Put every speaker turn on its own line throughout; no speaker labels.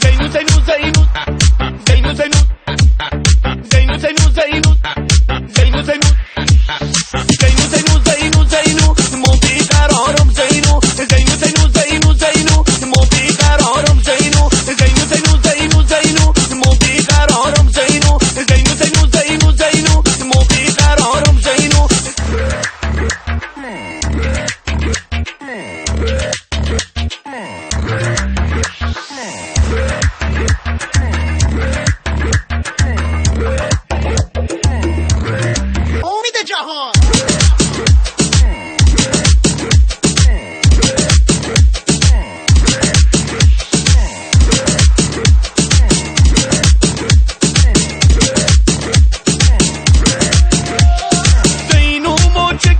زینو زینو زینو زینو زینو زینو زینو زینو زینو زینو زینو زینو زینو زینو موبی قرارم زینو زینو زینو زینو زینو موبی قرارم زینو زینو زینو زینو زینو موبی قرارم زینو زینو زینو زینو زینو موبی قرارم زینو
امید جهان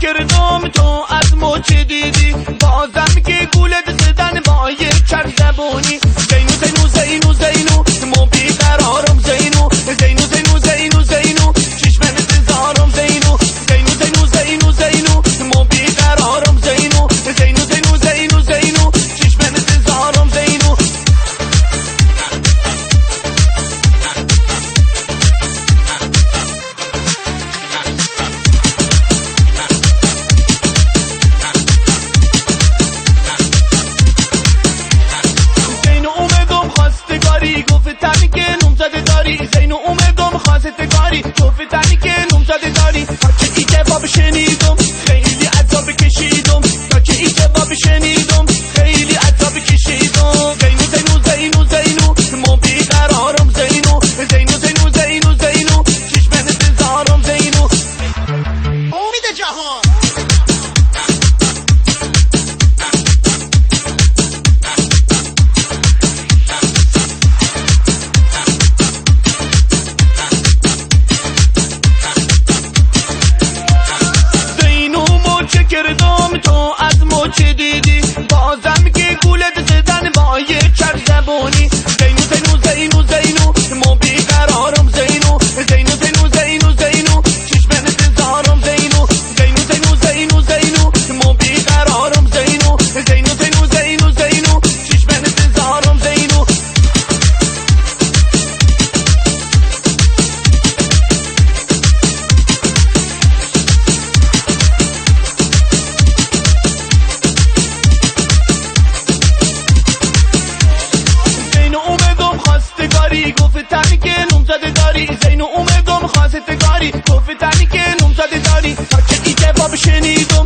کردم تو از مچه دیدی بازم که گولت زدن با یک چرخ زبونی زینو زینو زینو زینو موبی قرارم زینو زینو زینو زینو زینو چشمن انتظارم زینو زینو زینو زینو زینو موبی قرارم زینو زینو زینو زینو زینو چشمن انتظارم زینو گفتنی که نمزده داری زینو اومدم خواستگاری گفتنی که نمزده داری تا که ای جواب شنیدم خیلی عذاب کشیدم تا که ای جواب شنیدم خیلی عذاب کشیدم زینو زینو زینو زینو موبی قرارم زینو زینو زینو زینو زینو چشمن انتظارم زینو
امید جهان
کردم تو از مچه دیدی بازم که گولت زدن با یک چرخ زبونی زینو زینو زینو زینو موبی قرارم زینو زینو زینو زینو زینو چشمن انتظارم زینو زینو زینو زینو زینو موبی قرارم زینو زینو زینو زینو زینو چشمن انتظارم زینو گفتنی که نمزده داری زینو اومدم خواستگاری گفتنی که نمزده داری تا که ای جواب شنیدم